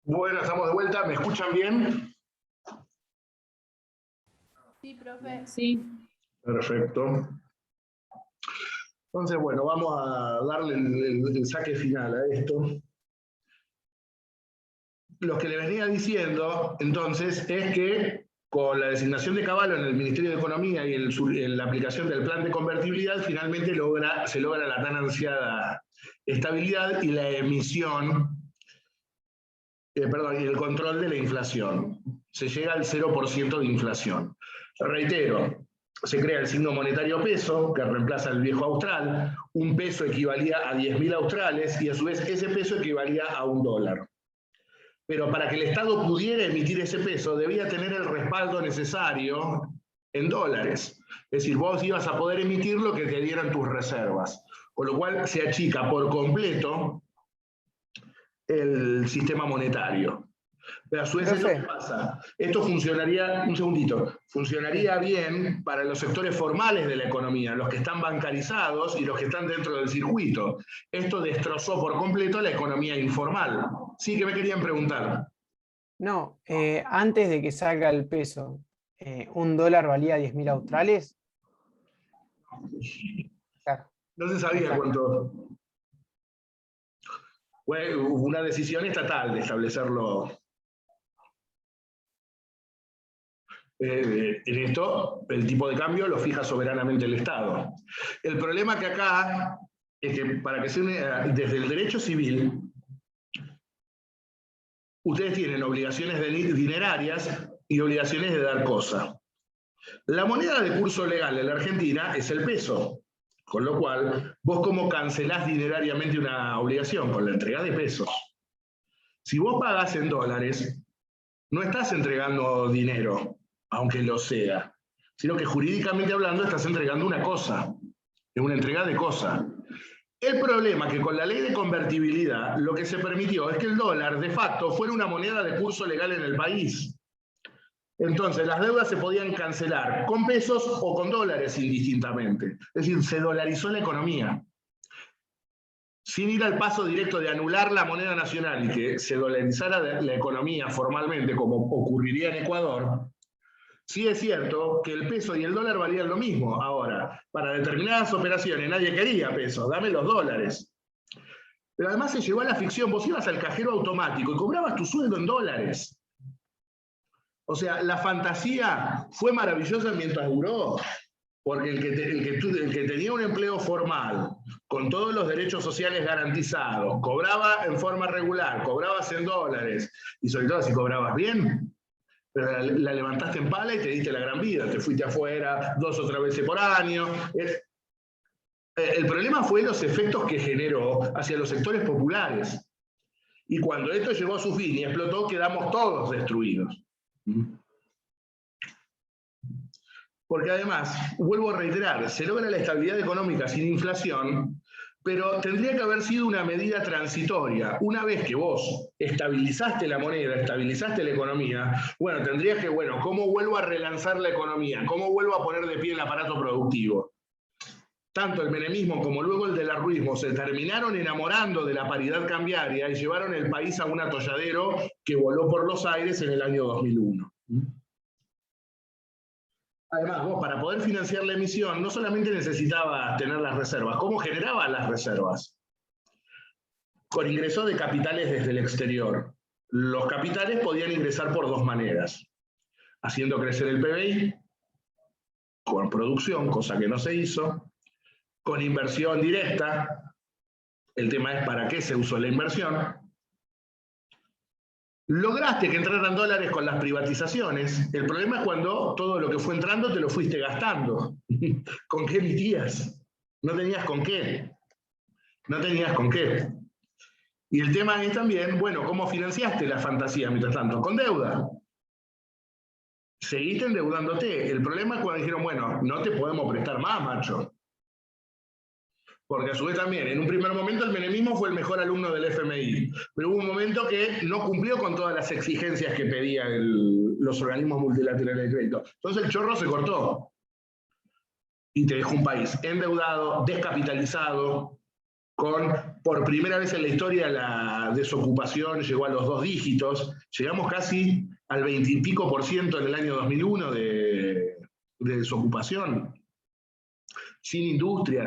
Bueno, estamos de vuelta. ¿Me escuchan bien? Sí, profe. Sí. Perfecto. Entonces, bueno, vamos a darle el saque final a esto. Lo que le venía diciendo, entonces, es que con la designación de Cavallo en el Ministerio de Economía y en la aplicación del plan de convertibilidad, finalmente se logra la tan ansiada estabilidad y la emisión, y el control de la inflación. Se llega al 0% de inflación. Reitero, se crea el signo monetario peso, que reemplaza el viejo austral. Un peso equivalía a 10.000 australes y a su vez ese peso equivalía a $1. Pero para que el Estado pudiera emitir ese peso, debía tener el respaldo necesario en dólares. Es decir, vos ibas a poder emitir lo que te dieran tus reservas. Con lo cual se achica por completo el sistema monetario. Pero a su vez, ¿esto qué pasa? Esto funcionaría, un segundito, funcionaría bien para los sectores formales de la economía, los que están bancarizados y los que están dentro del circuito. Esto destrozó por completo la economía informal. Sí, que me querían preguntar. No, antes de que salga el peso, ¿un dólar valía 10.000 australes? Claro. No se sabía cuánto. Fue una decisión estatal de establecerlo. En esto, el tipo de cambio lo fija soberanamente el Estado. El problema que acá es que para que se desde el derecho civil, ustedes tienen obligaciones dinerarias y obligaciones de dar cosa. La moneda de curso legal en la Argentina es el peso, con lo cual vos cómo cancelás dinerariamente una obligación con la entrega de pesos. Si vos pagás en dólares, no estás entregando dinero, aunque lo sea, sino que jurídicamente hablando estás entregando una cosa, es una entrega de cosa. El problema es que con la ley de convertibilidad lo que se permitió es que el dólar de facto fuera una moneda de curso legal en el país. Entonces las deudas se podían cancelar con pesos o con dólares indistintamente. Es decir, se dolarizó la economía. Sin ir al paso directo de anular la moneda nacional y que se dolarizara la economía formalmente, como ocurriría en Ecuador, sí es cierto que el peso y el dólar valían lo mismo. Ahora, para determinadas operaciones nadie quería pesos, dame los dólares. Pero además se llegó a la ficción, vos ibas al cajero automático y cobrabas tu sueldo en dólares. O sea, la fantasía fue maravillosa mientras duró. Porque el que tenía un empleo formal, con todos los derechos sociales garantizados, cobraba en forma regular, cobrabas en dólares, y sobre todo si cobrabas bien, pero la levantaste en pala y te diste la gran vida, te fuiste afuera 2 o 3 veces por año. El problema fue los efectos que generó hacia los sectores populares. Y cuando esto llegó a su fin y explotó, quedamos todos destruidos. Porque además, vuelvo a reiterar, se logra la estabilidad económica sin inflación, pero tendría que haber sido una medida transitoria. Una vez que vos estabilizaste la moneda, estabilizaste la economía, bueno, tendrías que, bueno, ¿cómo vuelvo a relanzar la economía? ¿Cómo vuelvo a poner de pie el aparato productivo? Tanto el menemismo como luego el del arruismo se terminaron enamorando de la paridad cambiaria y llevaron el país a un atolladero que voló por los aires en el año 2001. Además, vos para poder financiar la emisión no solamente necesitabas tener las reservas, ¿cómo generabas las reservas? Con ingreso de capitales desde el exterior. Los capitales podían ingresar por 2 maneras. Haciendo crecer el PBI, con producción, cosa que no se hizo, con inversión directa, el tema es para qué se usó la inversión. Lograste que entraran dólares con las privatizaciones. El problema es cuando todo lo que fue entrando te lo fuiste gastando. ¿Con qué emitías? No tenías con qué. No tenías con qué. Y el tema es también, bueno, ¿cómo financiaste la fantasía mientras tanto? Con deuda. Seguiste endeudándote. El problema es cuando dijeron, bueno, no te podemos prestar más, macho. Porque a su vez también, en un primer momento el menemismo fue el mejor alumno del FMI, pero hubo un momento que no cumplió con todas las exigencias que pedían los organismos multilaterales de crédito. Entonces el chorro se cortó y te dejó un país endeudado, descapitalizado, por primera vez en la historia la desocupación llegó a los 2 dígitos, llegamos casi al 20 y pico % en el año 2001 de desocupación, sin industria,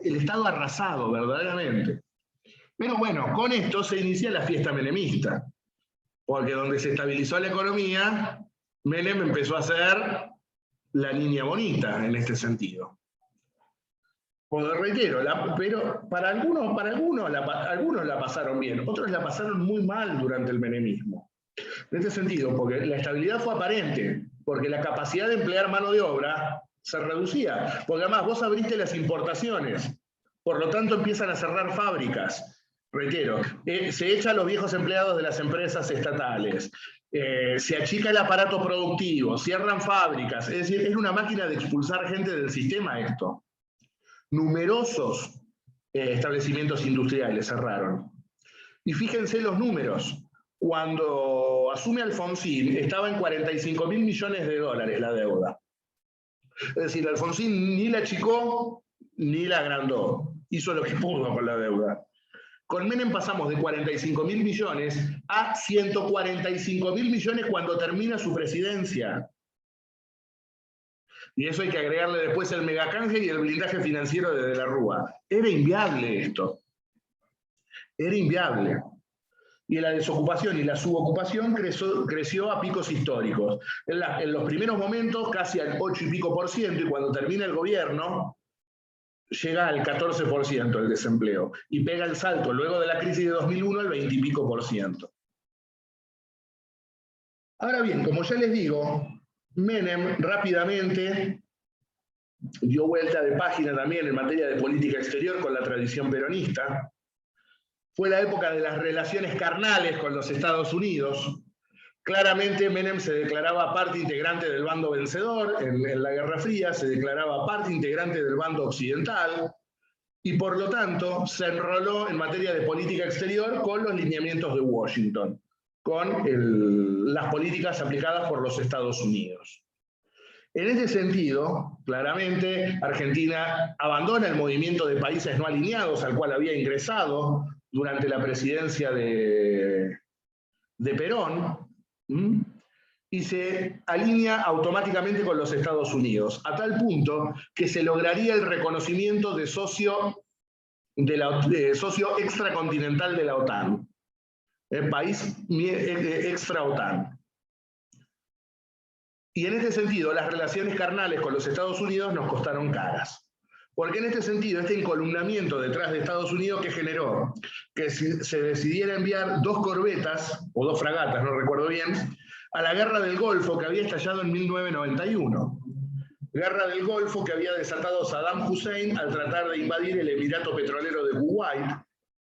el Estado arrasado verdaderamente. Pero bueno, con esto se inicia la fiesta menemista, porque donde se estabilizó la economía, Menem empezó a hacer la niña bonita en este sentido. Pues reitero, pero para algunos la pasaron bien, otros la pasaron muy mal durante el menemismo. En este sentido, porque la estabilidad fue aparente, porque la capacidad de emplear mano de obra se reducía, porque además vos abriste las importaciones, por lo tanto empiezan a cerrar fábricas. Reitero, se echa a los viejos empleados de las empresas estatales, se achica el aparato productivo, cierran fábricas, es decir, es una máquina de expulsar gente del sistema esto. Numerosos establecimientos industriales cerraron. Y fíjense los números. Cuando asume Alfonsín, estaba en 45.000 millones de dólares la deuda. Es decir, Alfonsín ni la achicó ni la agrandó. Hizo lo que pudo con la deuda. Con Menem pasamos de 45.000 millones a 145.000 millones cuando termina su presidencia. Y eso hay que agregarle después el megacanje y el blindaje financiero de la Rúa. Era inviable esto. Era inviable. Y la desocupación y la subocupación creció a picos históricos. En los primeros momentos casi al 8 y pico %, y cuando termina el gobierno llega al 14% el desempleo. Y pega el salto luego de la crisis de 2001 al 20 y pico %. Ahora bien, como ya les digo, Menem rápidamente dio vuelta de página también en materia de política exterior con la tradición peronista. Fue la época de las relaciones carnales con los Estados Unidos. Claramente Menem se declaraba parte integrante del bando vencedor en la Guerra Fría, se declaraba parte integrante del bando occidental y por lo tanto se enroló en materia de política exterior con los lineamientos de Washington, con las políticas aplicadas por los Estados Unidos. En ese sentido, claramente, Argentina abandona el movimiento de países no alineados al cual había ingresado durante la presidencia de Perón, y se alinea automáticamente con los Estados Unidos, a tal punto que se lograría el reconocimiento de socio extracontinental de la OTAN, el país extra-OTAN. Y en este sentido, las relaciones carnales con los Estados Unidos nos costaron caras. Porque en este sentido, este encolumnamiento detrás de Estados Unidos que generó que se decidiera enviar 2 corbetas, o 2 fragatas, no recuerdo bien, a la Guerra del Golfo que había estallado en 1991. Guerra del Golfo que había desatado Saddam Hussein al tratar de invadir el Emirato Petrolero de Kuwait,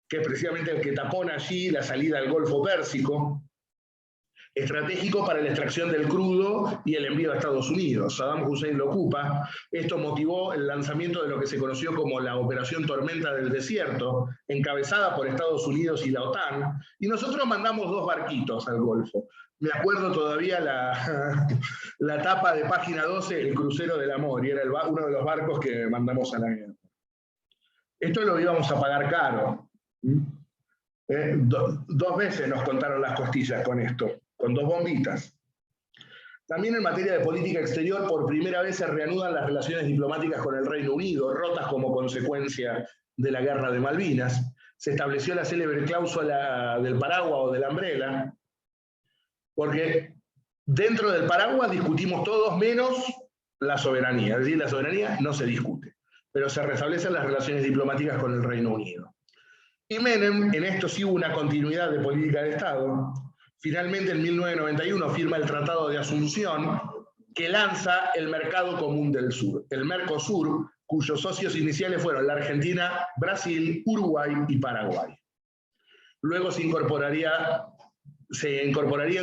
que es precisamente el que tapona allí la salida al Golfo Pérsico, estratégico para la extracción del crudo y el envío a Estados Unidos. Saddam Hussein lo ocupa. Esto motivó el lanzamiento de lo que se conoció como la Operación Tormenta del Desierto, encabezada por Estados Unidos y la OTAN, y nosotros mandamos 2 barquitos al Golfo. Me acuerdo todavía la tapa de página 12, el Crucero del Amor, y era uno de los barcos que mandamos a la guerra. Esto lo íbamos a pagar caro. 2 veces nos contaron las costillas con esto, con 2 bombitas. También en materia de política exterior, por primera vez se reanudan las relaciones diplomáticas con el Reino Unido, rotas como consecuencia de la Guerra de Malvinas. Se estableció la célebre cláusula del paraguas o del umbrella, porque dentro del paraguas discutimos todos menos la soberanía. Es decir, la soberanía no se discute, pero se restablecen las relaciones diplomáticas con el Reino Unido. Y Menem, en esto sí hubo una continuidad de política de Estado. Finalmente, en 1991, firma el Tratado de Asunción, que lanza el Mercado Común del Sur, el Mercosur, cuyos socios iniciales fueron la Argentina, Brasil, Uruguay y Paraguay. Luego se incorporarían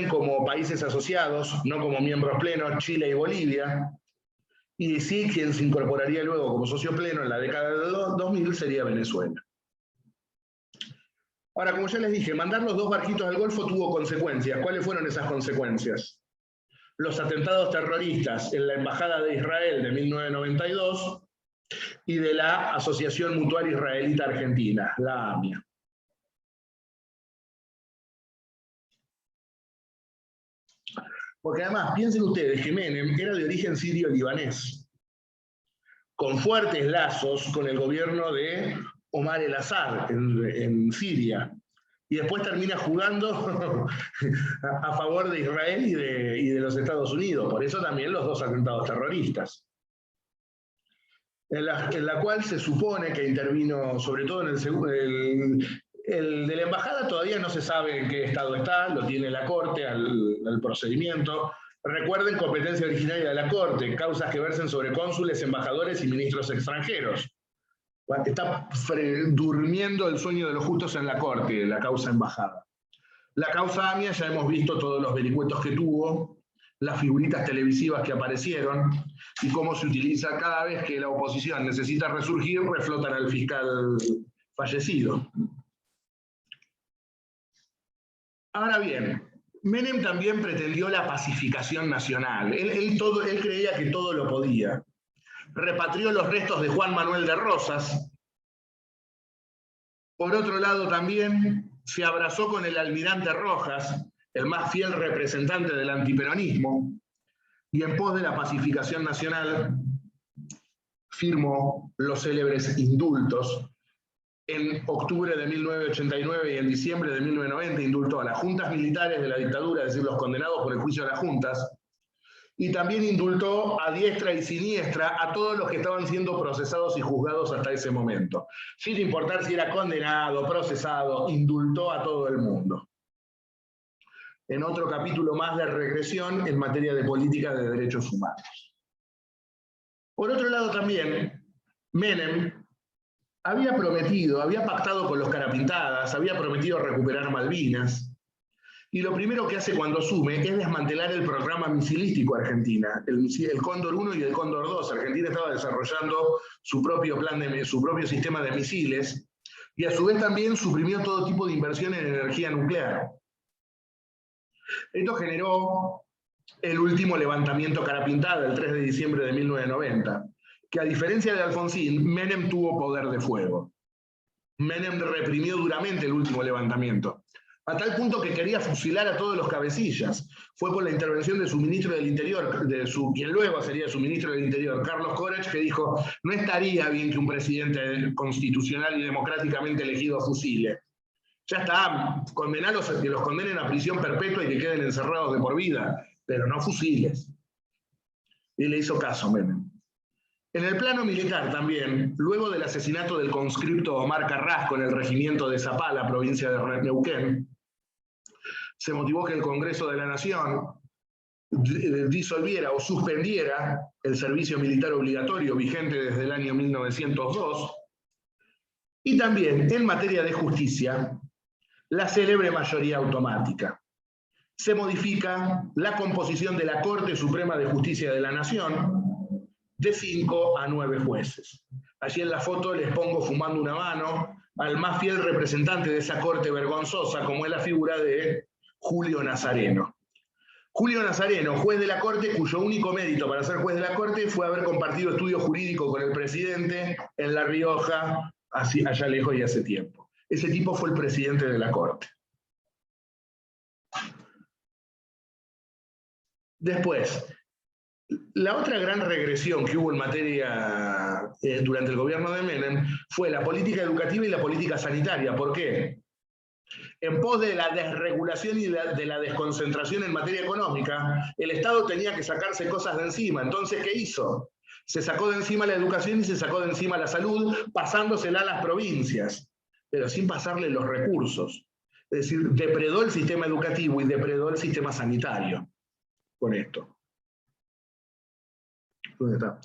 como países asociados, no como miembros plenos, Chile y Bolivia, y sí, quien se incorporaría luego como socio pleno en la década de 2000 sería Venezuela. Ahora, como ya les dije, mandar los 2 barquitos al Golfo tuvo consecuencias. ¿Cuáles fueron esas consecuencias? Los atentados terroristas en la Embajada de Israel de 1992 y de la Asociación Mutual Israelita Argentina, la AMIA. Porque además, piensen ustedes que Menem era de origen sirio-libanés, con fuertes lazos con el gobierno de Omar el-Assad en Siria, y después termina jugando a favor de Israel y de los Estados Unidos. Por eso también los dos atentados terroristas. En la cual se supone que intervino, sobre todo en el segundo, el de la embajada todavía no se sabe en qué estado está, lo tiene la Corte al procedimiento. Recuerden, competencia originaria de la Corte, causas que versen sobre cónsules, embajadores y ministros extranjeros. Está durmiendo el sueño de los justos en la Corte, la causa embajada. La causa AMIA ya hemos visto todos los vericuetos que tuvo, las figuritas televisivas que aparecieron y cómo se utiliza cada vez que la oposición necesita resurgir, reflotan al fiscal fallecido. Ahora bien, Menem también pretendió la pacificación nacional. Él creía que todo lo podía. Repatrió los restos de Juan Manuel de Rosas. Por otro lado también se abrazó con el almirante Rojas, el más fiel representante del antiperonismo, y en pos de la pacificación nacional firmó los célebres indultos. En octubre de 1989 y en diciembre de 1990 indultó a las juntas militares de la dictadura, es decir, los condenados por el juicio de las juntas, y también indultó a diestra y siniestra a todos los que estaban siendo procesados y juzgados hasta ese momento. Sin importar si era condenado, procesado, indultó a todo el mundo. En otro capítulo más de regresión en materia de política de derechos humanos. Por otro lado también, Menem había pactado con los carapintadas, había prometido recuperar Malvinas, y lo primero que hace cuando asume es desmantelar el programa misilístico Argentina, el Cóndor 1 y el Cóndor 2. Argentina estaba desarrollando su propio sistema de misiles, y a su vez también suprimió todo tipo de inversión en energía nuclear. Esto generó el último levantamiento carapintada, el 3 de diciembre de 1990, que a diferencia de Alfonsín, Menem tuvo poder de fuego. Menem reprimió duramente el último levantamiento, a tal punto que quería fusilar a todos los cabecillas. Fue por la intervención de su ministro del Interior, quien luego sería su ministro del Interior, Carlos Corech, que dijo: no estaría bien que un presidente constitucional y democráticamente elegido fusile. Ya está, que los condenen a prisión perpetua y que queden encerrados de por vida, pero no fusiles. Y le hizo caso Menem. En el plano militar también, luego del asesinato del conscripto Omar Carrasco en el regimiento de Zapala, provincia de Neuquén, se motivó que el Congreso de la Nación disolviera o suspendiera el servicio militar obligatorio vigente desde el año 1902, y también en materia de justicia, la célebre mayoría automática. Se modifica la composición de la Corte Suprema de Justicia de la Nación, de 5 a 9 jueces. Allí en la foto les pongo fumando una mano al más fiel representante de esa corte vergonzosa, como es la figura de Julio Nazareno. Julio Nazareno, juez de la corte, cuyo único mérito para ser juez de la corte fue haber compartido estudio jurídico con el presidente en La Rioja, allá lejos y hace tiempo. Ese tipo fue el presidente de la corte. Después, la otra gran regresión que hubo en materia durante el gobierno de Menem fue la política educativa y la política sanitaria. ¿Por qué? En pos de la desregulación y de la desconcentración en materia económica, el Estado tenía que sacarse cosas de encima. Entonces, ¿qué hizo? Se sacó de encima la educación y se sacó de encima la salud, pasándosela a las provincias, pero sin pasarle los recursos. Es decir, depredó el sistema educativo y depredó el sistema sanitario con esto. ¿Dónde está?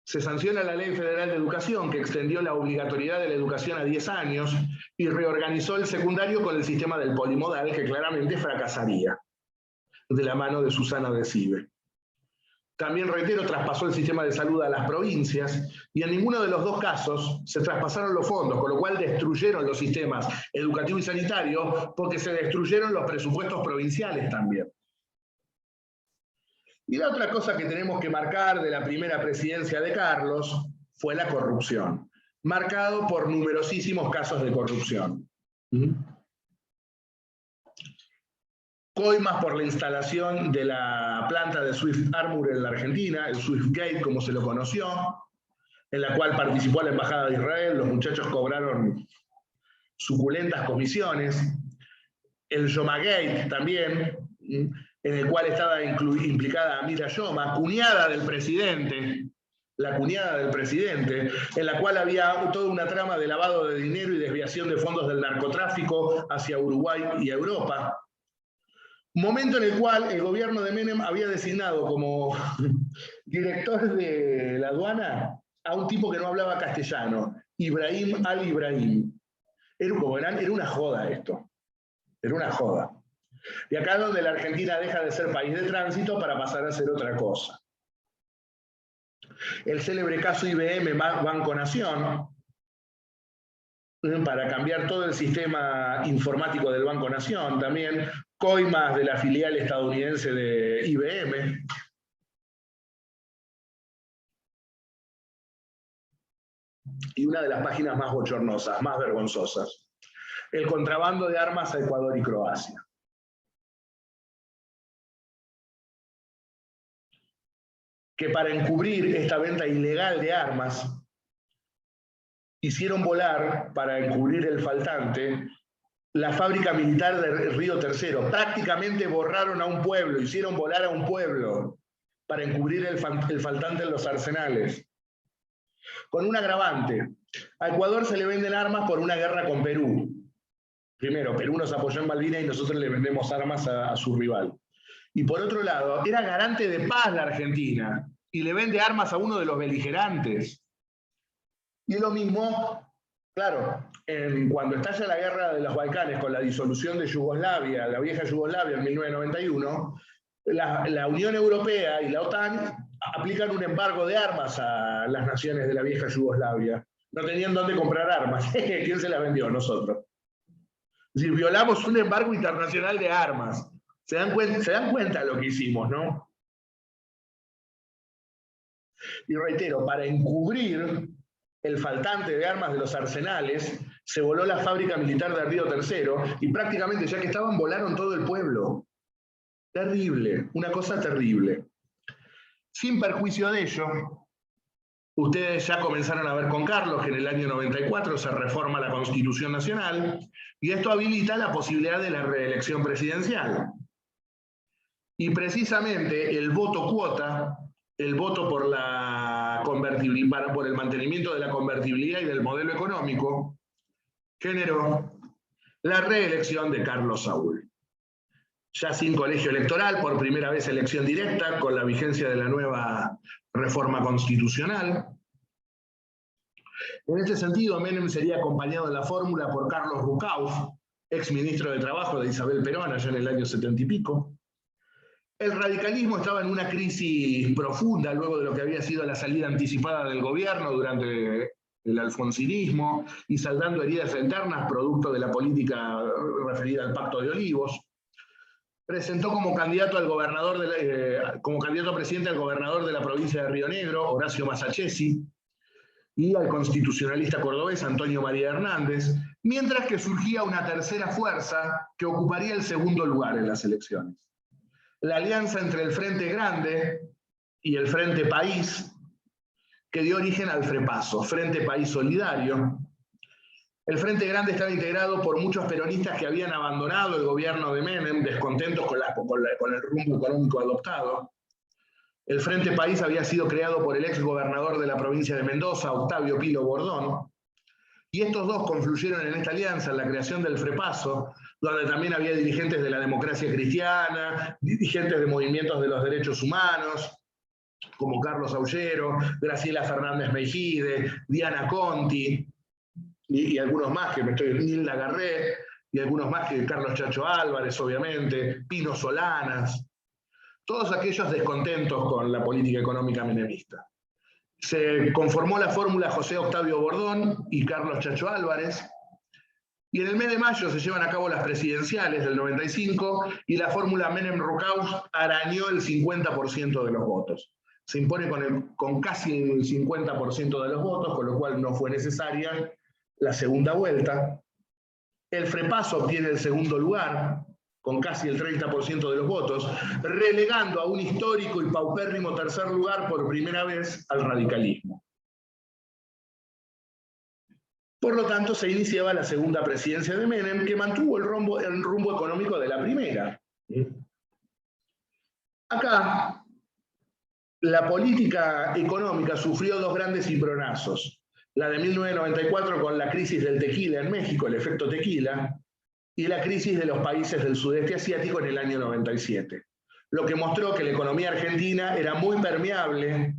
Se sanciona la Ley Federal de Educación, que extendió la obligatoriedad de la educación a 10 años y reorganizó el secundario con el sistema del polimodal, que claramente fracasaría, de la mano de Susana Decibe. También, reitero, traspasó el sistema de salud a las provincias, y en ninguno de los dos casos se traspasaron los fondos, con lo cual destruyeron los sistemas educativo y sanitario, porque se destruyeron los presupuestos provinciales también. Y la otra cosa que tenemos que marcar de la primera presidencia de Carlos fue la corrupción, marcado por numerosísimos casos de corrupción. Coimas por la instalación de la planta de Swift Armour en la Argentina, el Swiftgate como se lo conoció, en la cual participó la Embajada de Israel, los muchachos cobraron suculentas comisiones. El Yomagate también, en el cual estaba implicada Amira Yoma, cuñada del presidente, la cuñada del presidente, en la cual había toda una trama de lavado de dinero y desviación de fondos del narcotráfico hacia Uruguay y Europa. Momento en el cual el gobierno de Menem había designado como director de la aduana a un tipo que no hablaba castellano, Ibrahim al-Ibrahim. Era una joda esto. Era una joda. Y acá es donde la Argentina deja de ser país de tránsito para pasar a ser otra cosa. El célebre caso IBM Banco Nación, para cambiar todo el sistema informático del Banco Nación, también coimas de la filial estadounidense de IBM. Y una de las páginas más bochornosas, más vergonzosas, el contrabando de armas a Ecuador y Croacia. Que para encubrir esta venta ilegal de armas, hicieron volar, para encubrir el faltante, la fábrica militar de Río Tercero. Prácticamente borraron a un pueblo, hicieron volar a un pueblo para encubrir el faltante en los arsenales. Con un agravante. A Ecuador se le venden armas por una guerra con Perú. Primero, Perú nos apoyó en Malvinas y nosotros le vendemos armas a su rival. Y por otro lado, era garante de paz la Argentina, y le vende armas a uno de los beligerantes. Y lo mismo, claro, cuando estalla la guerra de los Balcanes con la disolución de Yugoslavia, la vieja Yugoslavia en 1991, la Unión Europea y la OTAN aplican un embargo de armas a las naciones de la vieja Yugoslavia. No tenían dónde comprar armas. ¿Quién se las vendió? Nosotros. Es decir, violamos un embargo internacional de armas. ¿Se dan cuenta de lo que hicimos, no? Y reitero, para encubrir el faltante de armas de los arsenales, se voló la fábrica militar de Río Tercero y prácticamente, ya que estaban, volaron todo el pueblo. Terrible, una cosa terrible. Sin perjuicio de ello, ustedes ya comenzaron a ver con Carlos que en el año 94 se reforma la Constitución Nacional y esto habilita la posibilidad de la reelección presidencial. Y precisamente el voto cuota, el voto por el mantenimiento de la convertibilidad y del modelo económico, generó la reelección de Carlos Saúl. Ya sin colegio electoral, por primera vez elección directa, con la vigencia de la nueva reforma constitucional. En este sentido, Menem sería acompañado en la fórmula por Carlos Rucauf, ex ministro de Trabajo de Isabel Perón, allá en el año 70 y pico. El radicalismo estaba en una crisis profunda luego de lo que había sido la salida anticipada del gobierno durante el alfonsinismo y saldando heridas internas producto de la política referida al Pacto de Olivos. Presentó como candidato al gobernador como candidato a presidente al gobernador de la provincia de Río Negro, Horacio Masachesi, y al constitucionalista cordobés Antonio María Hernández, mientras que surgía una tercera fuerza que ocuparía el segundo lugar en las elecciones. La alianza entre el Frente Grande y el Frente País, que dio origen al FREPASO, Frente País Solidario. El Frente Grande estaba integrado por muchos peronistas que habían abandonado el gobierno de Menem, descontentos con el rumbo económico adoptado. El Frente País había sido creado por el ex gobernador de la provincia de Mendoza, Octavio Pilo Bordón, y estos dos confluyeron en esta alianza, en la creación del FREPASO, donde también había dirigentes de la democracia cristiana, dirigentes de movimientos de los derechos humanos, como Carlos Aullero, Graciela Fernández Meijide, Diana Conti, y algunos más, Nilda Garré, y algunos más que Carlos Chacho Álvarez, obviamente, Pino Solanas, todos aquellos descontentos con la política económica menemista. Se conformó la fórmula José Octavio Bordón y Carlos Chacho Álvarez, y en el mes de mayo se llevan a cabo las presidenciales del 95 y la fórmula Menem-Rucauf arañó el 50% de los votos. se impone con casi el 50% de los votos, con lo cual no fue necesaria la segunda vuelta. El FREPASO obtiene el segundo lugar, con casi el 30% de los votos, relegando a un histórico y paupérrimo tercer lugar por primera vez al radicalismo. Por lo tanto, se iniciaba la segunda presidencia de Menem, que mantuvo el rumbo económico de la primera. Acá, la política económica sufrió dos grandes cibronazos. La de 1994 con la crisis del tequila en México, el efecto tequila, y la crisis de los países del sudeste asiático en el año 97. Lo que mostró que la economía argentina era muy permeable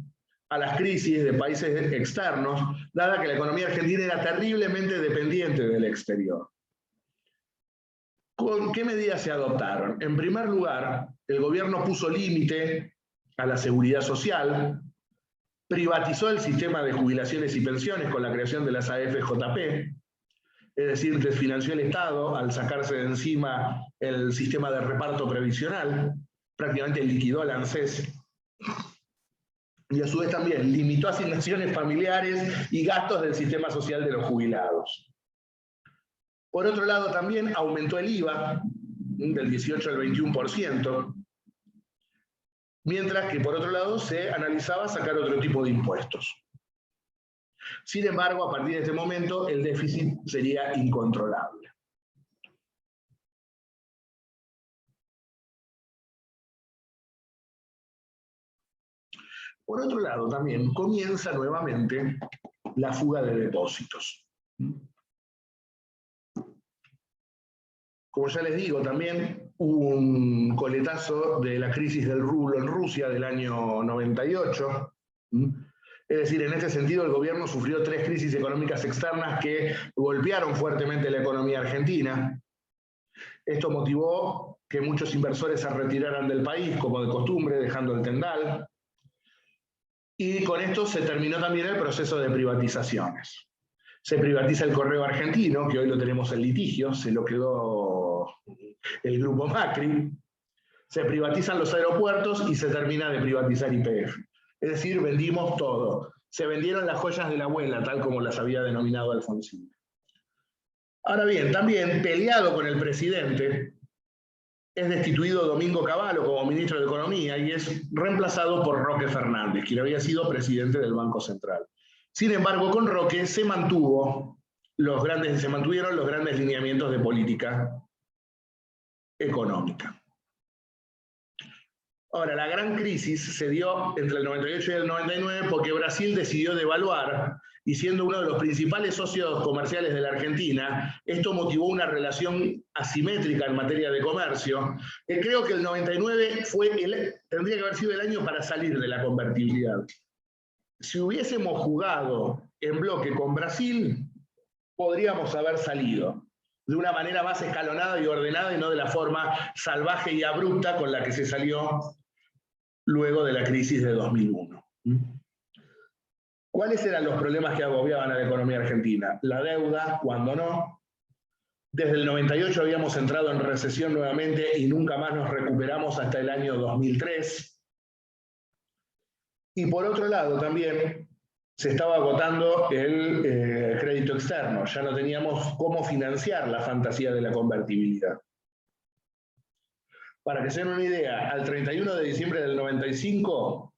a las crisis de países externos, dada que la economía argentina era terriblemente dependiente del exterior. ¿Con qué medidas se adoptaron? En primer lugar, el gobierno puso límite a la seguridad social, privatizó el sistema de jubilaciones y pensiones con la creación de las AFJP, es decir, desfinanció el Estado al sacarse de encima el sistema de reparto previsional, prácticamente liquidó al ANSES, y a su vez también limitó asignaciones familiares y gastos del sistema social de los jubilados. Por otro lado, también aumentó el IVA del 18 al 21%, mientras que por otro lado se analizaba sacar otro tipo de impuestos. Sin embargo, a partir de este momento, el déficit sería incontrolable. Por otro lado, también comienza nuevamente la fuga de depósitos. Como ya les digo, también hubo un coletazo de la crisis del rublo en Rusia del año 98. Es decir, en este sentido el gobierno sufrió tres crisis económicas externas que golpearon fuertemente la economía argentina. Esto motivó que muchos inversores se retiraran del país, como de costumbre, dejando el tendal. Y con esto se terminó también el proceso de privatizaciones. Se privatiza el Correo Argentino, que hoy lo tenemos en litigio, se lo quedó el grupo Macri. Se privatizan los aeropuertos y se termina de privatizar YPF. Es decir, vendimos todo. Se vendieron las joyas de la abuela, tal como las había denominado Alfonsín. Ahora bien, también peleado con el presidente, es destituido Domingo Cavallo como ministro de Economía y es reemplazado por Roque Fernández, quien había sido presidente del Banco Central. Sin embargo, con Roque se mantuvieron los grandes lineamientos de política económica. Ahora, la gran crisis se dio entre el 98 y el 99 porque Brasil decidió devaluar y siendo uno de los principales socios comerciales de la Argentina, esto motivó una relación asimétrica en materia de comercio. Creo que el 99 tendría que haber sido el año para salir de la convertibilidad. Si hubiésemos jugado en bloque con Brasil, podríamos haber salido de una manera más escalonada y ordenada y no de la forma salvaje y abrupta con la que se salió luego de la crisis de 2001. ¿Cuáles eran los problemas que agobiaban a la economía argentina? La deuda, cuando no. Desde el 98 habíamos entrado en recesión nuevamente y nunca más nos recuperamos hasta el año 2003. Y por otro lado también se estaba agotando el crédito externo. Ya no teníamos cómo financiar la fantasía de la convertibilidad. Para que se den una idea, al 31 de diciembre del 95,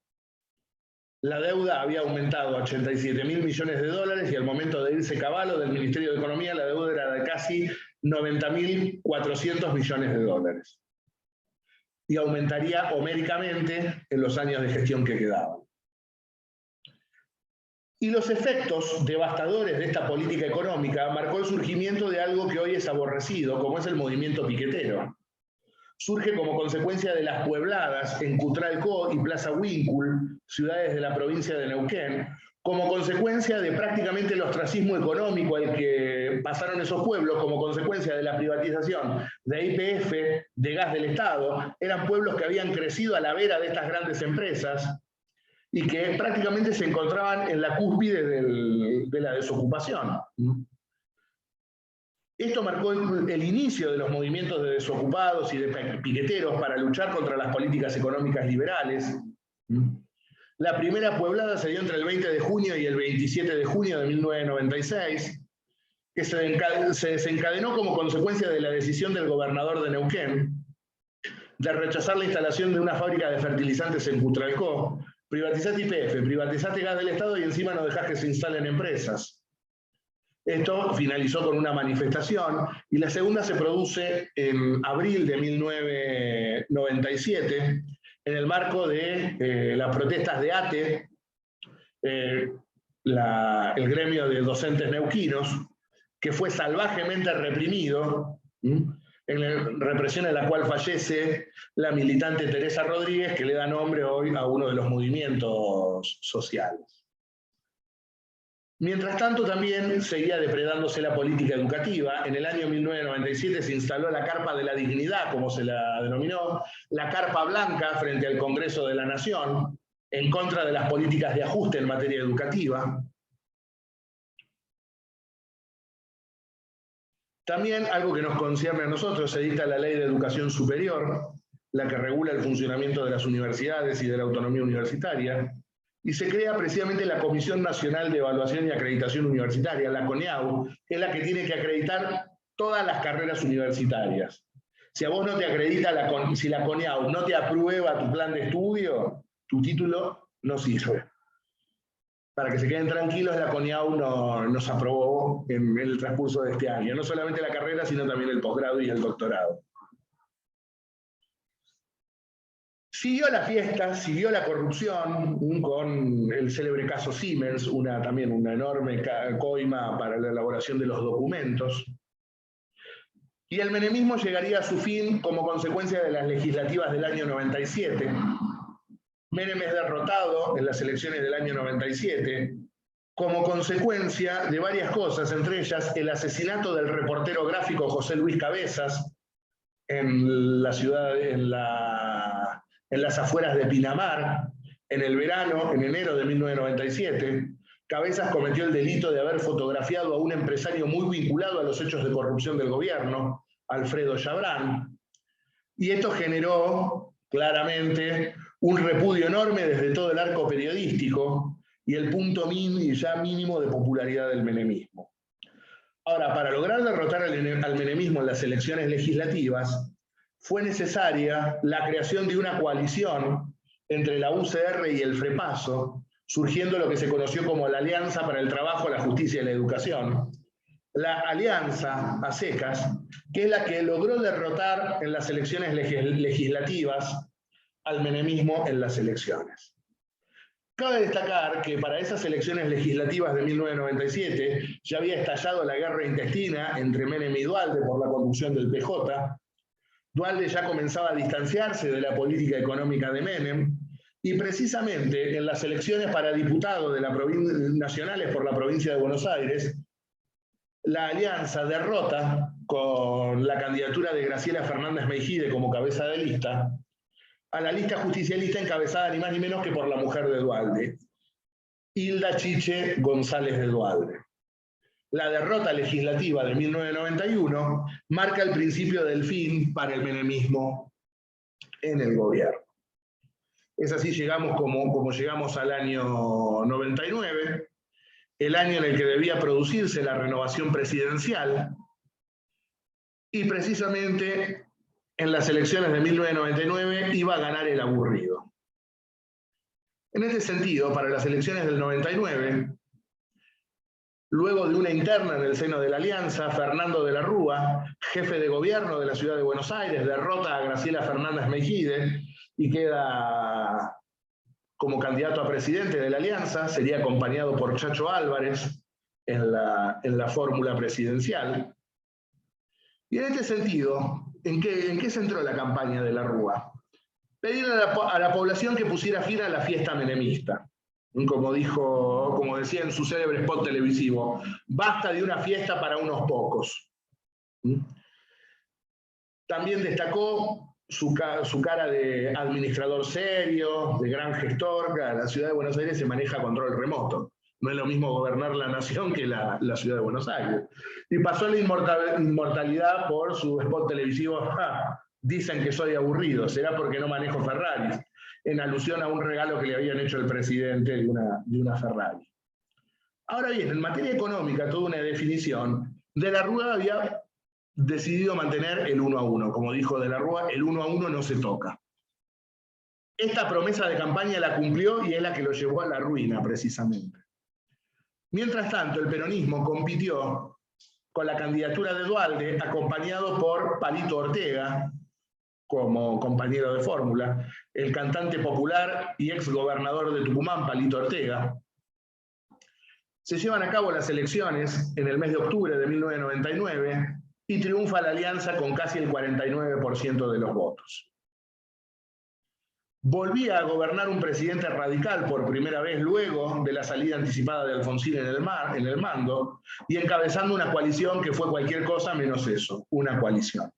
la deuda había aumentado a 87.000 millones de dólares y al momento de irse Cavallo del Ministerio de Economía, la deuda era de casi 90.400 millones de dólares. Y aumentaría homéricamente en los años de gestión que quedaban. Y los efectos devastadores de esta política económica marcó el surgimiento de algo que hoy es aborrecido, como es el movimiento piquetero. Surge como consecuencia de las puebladas en Cutralcó y Plaza Huíncul, ciudades de la provincia de Neuquén, como consecuencia de prácticamente el ostracismo económico al que pasaron esos pueblos, como consecuencia de la privatización de YPF, de gas del Estado. Eran pueblos que habían crecido a la vera de estas grandes empresas y que prácticamente se encontraban en la cúspide de la desocupación. Esto marcó el inicio de los movimientos de desocupados y de piqueteros para luchar contra las políticas económicas liberales. La primera pueblada se dio entre el 20 de junio y el 27 de junio de 1996, que se desencadenó como consecuencia de la decisión del gobernador de Neuquén de rechazar la instalación de una fábrica de fertilizantes en Cutralcó. Privatizate YPF, privatizate gas del Estado y encima no dejás que se instalen empresas. Esto finalizó con una manifestación y la segunda se produce en abril de 1997 en el marco de las protestas de ATE, el gremio de docentes neuquinos, que fue salvajemente reprimido, en la represión en la cual fallece la militante Teresa Rodríguez, que le da nombre hoy a uno de los movimientos sociales. Mientras tanto, también seguía depredándose la política educativa. En el año 1997 se instaló la Carpa de la Dignidad, como se la denominó, la Carpa Blanca frente al Congreso de la Nación, en contra de las políticas de ajuste en materia educativa. También, algo que nos concierne a nosotros, se dicta la Ley de Educación Superior, la que regula el funcionamiento de las universidades y de la autonomía universitaria, y se crea precisamente la Comisión Nacional de Evaluación y Acreditación Universitaria, la CONEAU, que es la que tiene que acreditar todas las carreras universitarias. Si a vos no te acredita, si la CONEAU no te aprueba tu plan de estudio, tu título no sirve. Para que se queden tranquilos, la CONEAU nos aprobó en el transcurso de este año, no solamente la carrera, sino también el posgrado y el doctorado. Siguió la fiesta, siguió la corrupción, con el célebre caso Siemens, también una enorme coima para la elaboración de los documentos. Y el menemismo llegaría a su fin como consecuencia de las legislativas del año 97. Menem es derrotado en las elecciones del año 97, como consecuencia de varias cosas, entre ellas el asesinato del reportero gráfico José Luis Cabezas en la ciudad, en las afueras de Pinamar, en el verano, en enero de 1997. Cabezas cometió el delito de haber fotografiado a un empresario muy vinculado a los hechos de corrupción del gobierno, Alfredo Chabrán, y esto generó claramente un repudio enorme desde todo el arco periodístico y el punto ya mínimo de popularidad del menemismo. Ahora, para lograr derrotar al menemismo en las elecciones legislativas, fue necesaria la creación de una coalición entre la UCR y el FREPASO, surgiendo lo que se conoció como la Alianza para el Trabajo, la Justicia y la Educación. La alianza a secas, que es la que logró derrotar en las elecciones legislativas al menemismo en las elecciones. Cabe destacar que para esas elecciones legislativas de 1997 ya había estallado la guerra intestina entre Menem y Duhalde por la conducción del PJ. Duhalde ya comenzaba a distanciarse de la política económica de Menem, y precisamente en las elecciones para diputados nacionales por la provincia de Buenos Aires, la alianza derrota con la candidatura de Graciela Fernández Meijide como cabeza de lista a la lista justicialista encabezada ni más ni menos que por la mujer de Duhalde, Hilda Chiche González de Duhalde. La derrota legislativa de 1991 marca el principio del fin para el menemismo en el gobierno. Es así llegamos como llegamos al año 99, el año en el que debía producirse la renovación presidencial, y precisamente en las elecciones de 1999 iba a ganar el aburrido. En este sentido, para las elecciones del 99, luego de una interna en el seno de la Alianza, Fernando de la Rúa, jefe de gobierno de la ciudad de Buenos Aires, derrota a Graciela Fernández Meijide y queda como candidato a presidente de la Alianza. Sería acompañado por Chacho Álvarez en la fórmula presidencial. Y en este sentido, ¿en qué centró la campaña de la Rúa? Pedir a la población que pusiera fin a la fiesta menemista. Como decía en su célebre spot televisivo, basta de una fiesta para unos pocos. También destacó su cara de administrador serio, de gran gestor. La ciudad de Buenos Aires se maneja a control remoto. No es lo mismo gobernar la nación que la ciudad de Buenos Aires. Y pasó la inmortalidad por su spot televisivo, dicen que soy aburrido, será porque no manejo Ferraris. en alusión a un regalo que le habían hecho el presidente de una Ferrari. Ahora bien, en materia económica, toda una definición, De la Rúa había decidido mantener el 1 a 1. Como dijo De la Rúa, el 1 a 1 no se toca. Esta promesa de campaña la cumplió y es la que lo llevó a la ruina, precisamente. Mientras tanto, el peronismo compitió con la candidatura de Duhalde, acompañado por Palito Ortega, como compañero de fórmula, el cantante popular y exgobernador de Tucumán, Palito Ortega. Se llevan a cabo las elecciones en el mes de octubre de 1999 y triunfa la alianza con casi el 49% de los votos. Volvía a gobernar un presidente radical por primera vez luego de la salida anticipada de Alfonsín en el mando y encabezando una coalición que fue cualquier cosa menos eso, una coalición.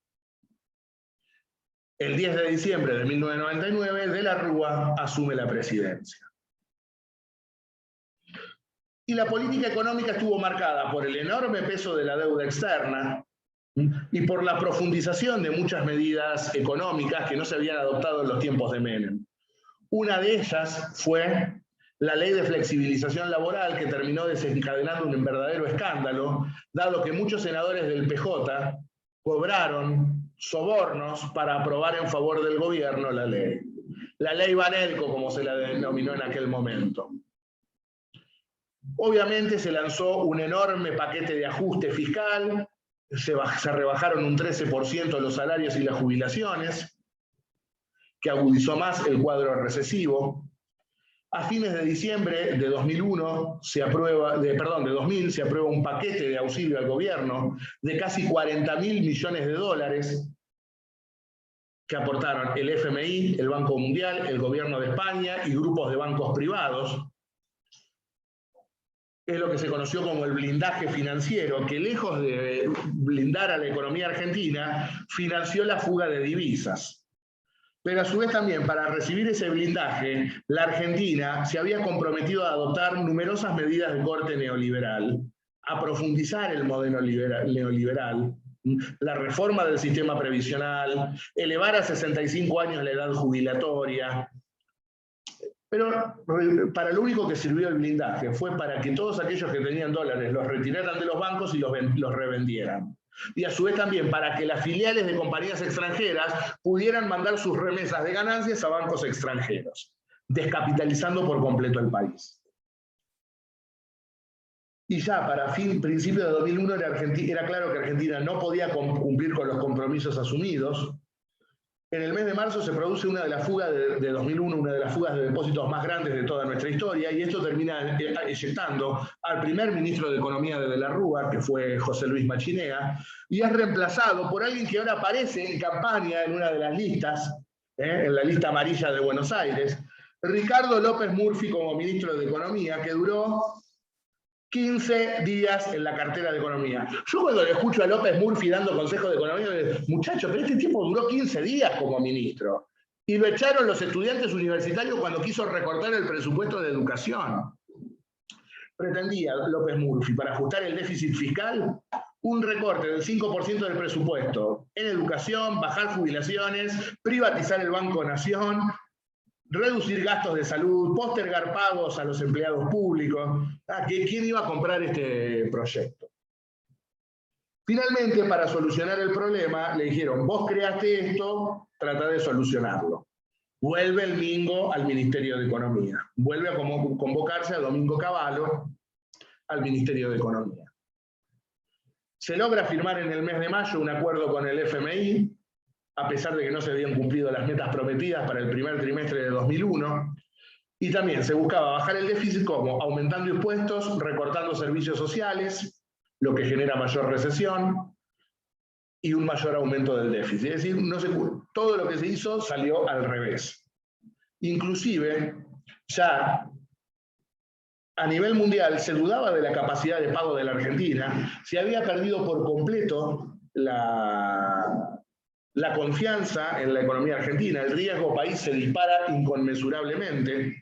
El 10 de diciembre de 1999, De la Rúa asume la presidencia. Y la política económica estuvo marcada por el enorme peso de la deuda externa y por la profundización de muchas medidas económicas que no se habían adoptado en los tiempos de Menem. Una de ellas fue la ley de flexibilización laboral, que terminó desencadenando un verdadero escándalo, dado que muchos senadores del PJ cobraron sobornos para aprobar en favor del gobierno la ley. La ley Banelco, como se la denominó en aquel momento. Obviamente se lanzó un enorme paquete de ajuste fiscal, se rebajaron un 13% los salarios y las jubilaciones, que agudizó más el cuadro recesivo. A fines de diciembre de 2000 se aprueba un paquete de auxilio al gobierno de casi 40.000 millones de dólares que aportaron el FMI, el Banco Mundial, el Gobierno de España y grupos de bancos privados. Es lo que se conoció como el blindaje financiero, que lejos de blindar a la economía argentina, financió la fuga de divisas. Pero a su vez también, para recibir ese blindaje, la Argentina se había comprometido a adoptar numerosas medidas de corte neoliberal, a profundizar el modelo neoliberal, la reforma del sistema previsional, elevar a 65 años la edad jubilatoria. Pero para lo único que sirvió el blindaje fue para que todos aquellos que tenían dólares los retiraran de los bancos y los revendieran. Y a su vez también para que las filiales de compañías extranjeras pudieran mandar sus remesas de ganancias a bancos extranjeros, descapitalizando por completo el país. Y ya para principios de 2001 era claro que Argentina no podía cumplir con los compromisos asumidos. En el mes de marzo se produce una de las fugas de 2001, una de las fugas de depósitos más grandes de toda nuestra historia, y esto termina eyectando al primer ministro de Economía de la Rúa, que fue José Luis Machinea, y es reemplazado por alguien que ahora aparece en campaña en una de las listas, en la lista amarilla de Buenos Aires, Ricardo López Murphy como ministro de Economía, que duró 15 días en la cartera de Economía. Yo cuando le escucho a López Murphy dando consejos de Economía, me digo, muchacho, pero este tipo duró 15 días como ministro. Y lo echaron los estudiantes universitarios cuando quiso recortar el presupuesto de educación. Pretendía López Murphy, para ajustar el déficit fiscal, un recorte del 5% del presupuesto en educación, bajar jubilaciones, privatizar el Banco Nación, reducir gastos de salud, postergar pagos a los empleados públicos. ¿Quién iba a comprar este proyecto? Finalmente, para solucionar el problema, le dijeron, vos creaste esto, trata de solucionarlo. Vuelve el Mingo al Ministerio de Economía. Vuelve a convocarse a Domingo Cavallo al Ministerio de Economía. Se logra firmar en el mes de mayo un acuerdo con el FMI, a pesar de que no se habían cumplido las metas prometidas para el primer trimestre de 2001, y también se buscaba bajar el déficit como aumentando impuestos, recortando servicios sociales, lo que genera mayor recesión, y un mayor aumento del déficit. Es decir, todo lo que se hizo salió al revés. Inclusive, ya a nivel mundial se dudaba de la capacidad de pago de la Argentina, se había perdido por completo la confianza en la economía argentina, el riesgo país se dispara inconmensurablemente,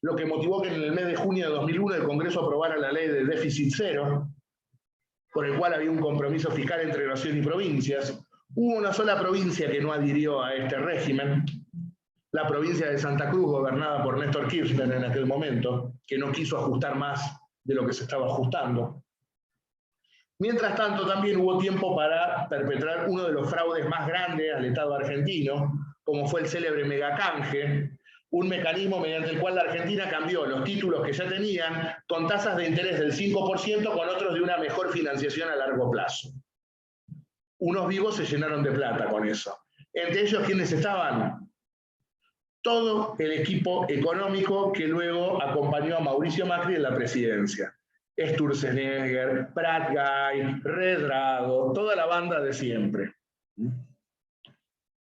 lo que motivó que en el mes de junio de 2001 el Congreso aprobara la ley de déficit cero, por el cual había un compromiso fiscal entre nación y provincias. Hubo una sola provincia que no adhirió a este régimen, la provincia de Santa Cruz, gobernada por Néstor Kirchner en aquel momento, que no quiso ajustar más de lo que se estaba ajustando. Mientras tanto, también hubo tiempo para perpetrar uno de los fraudes más grandes al Estado argentino, como fue el célebre megacanje, un mecanismo mediante el cual la Argentina cambió los títulos que ya tenían con tasas de interés del 5% con otros de una mejor financiación a largo plazo. Unos vivos se llenaron de plata con eso. Entre ellos, ¿quiénes estaban? Todo el equipo económico que luego acompañó a Mauricio Macri en la presidencia. Sturzenegger, Prat Gay, Redrado, toda la banda de siempre.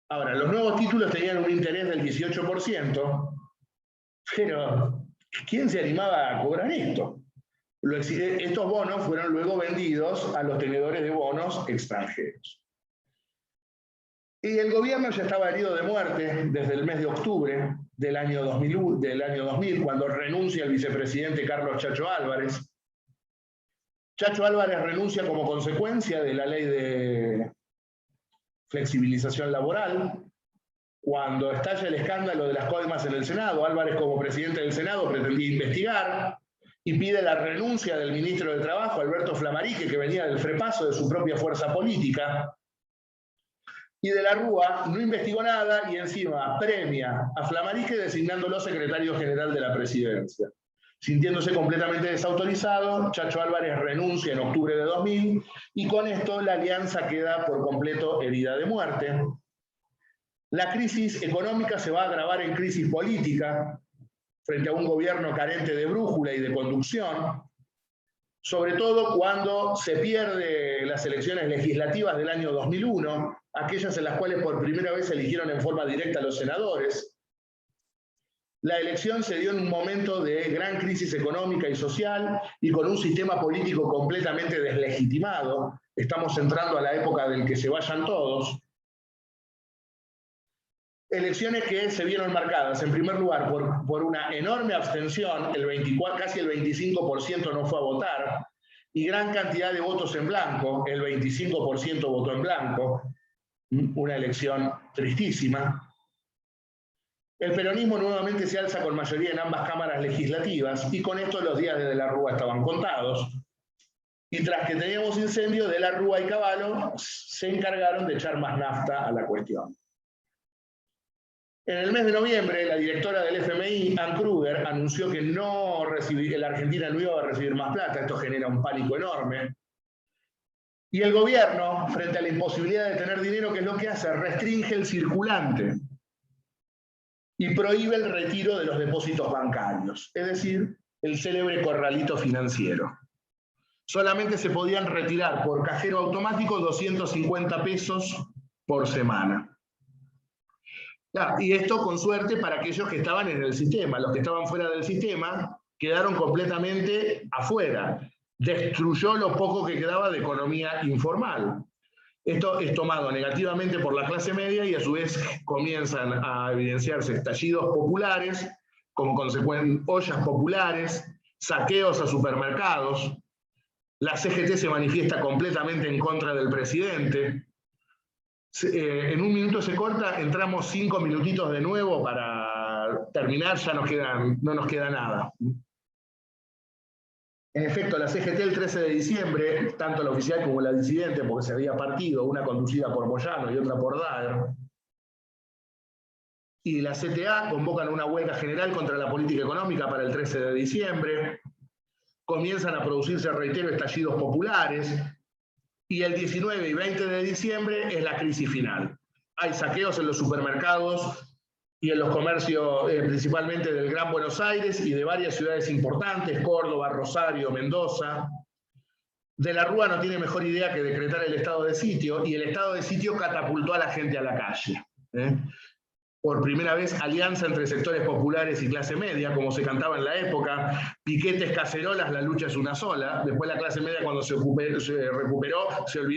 Ahora, los nuevos títulos tenían un interés del 18%, pero ¿quién se animaba a cobrar esto? Estos bonos fueron luego vendidos a los tenedores de bonos extranjeros. Y el gobierno ya estaba herido de muerte desde el mes de octubre del año 2000, cuando renuncia el vicepresidente Carlos Chacho Álvarez. Chacho Álvarez renuncia como consecuencia de la ley de flexibilización laboral. Cuando estalla el escándalo de las coimas en el Senado, Álvarez, como presidente del Senado, pretendía investigar y pide la renuncia del ministro de Trabajo, Alberto Flammarique, que venía del frepaso de su propia fuerza política. Y de la Rúa no investigó nada y encima premia a Flammarique designándolo secretario general de la presidencia. Sintiéndose completamente desautorizado, Chacho Álvarez renuncia en octubre de 2000 y con esto la alianza queda por completo herida de muerte. La crisis económica se va a agravar en crisis política frente a un gobierno carente de brújula y de conducción, sobre todo cuando se pierde las elecciones legislativas del año 2001, aquellas en las cuales por primera vez se eligieron en forma directa a los senadores. La elección se dio en un momento de gran crisis económica y social y con un sistema político completamente deslegitimado. Estamos entrando a la época del que se vayan todos. Elecciones que se vieron marcadas, en primer lugar, por una enorme abstención, casi el 25% no fue a votar, y gran cantidad de votos en blanco, el 25% votó en blanco, una elección tristísima. El peronismo nuevamente se alza con mayoría en ambas cámaras legislativas y con esto los días de De la Rúa estaban contados. Y tras que teníamos incendio, De la Rúa y Cavallo se encargaron de echar más nafta a la cuestión. En el mes de noviembre, la directora del FMI, Ann Kruger, anunció que la Argentina no iba a recibir más plata. Esto genera un pánico enorme. Y el gobierno, frente a la imposibilidad de tener dinero, ¿qué es lo que hace? Restringe el circulante y prohíbe el retiro de los depósitos bancarios, es decir, el célebre corralito financiero. Solamente se podían retirar por cajero automático 250 pesos por semana. Y esto con suerte para aquellos que estaban en el sistema. Los que estaban fuera del sistema quedaron completamente afuera. Destruyó lo poco que quedaba de economía informal. Esto es tomado negativamente por la clase media y a su vez comienzan a evidenciarse estallidos populares, como consecuencia ollas populares, saqueos a supermercados. La CGT se manifiesta completamente en contra del presidente. En un minuto se corta, entramos 5 minutitos de nuevo para terminar, ya no nos queda nada. En efecto, la CGT el 13 de diciembre, tanto la oficial como la disidente, porque se había partido, una conducida por Moyano y otra por Daer, y la CTA convocan una huelga general contra la política económica para el 13 de diciembre, comienzan a producirse, reitero, estallidos populares, y el 19 y 20 de diciembre es la crisis final. Hay saqueos en los supermercados y en los comercios, principalmente del Gran Buenos Aires y de varias ciudades importantes, Córdoba, Rosario, Mendoza. De la Rúa no tiene mejor idea que decretar el estado de sitio, y el estado de sitio catapultó a la gente a la calle. Por primera vez, alianza entre sectores populares y clase media, como se cantaba en la época, piquetes, cacerolas, la lucha es una sola. Después la clase media, cuando se recuperó, se olvidó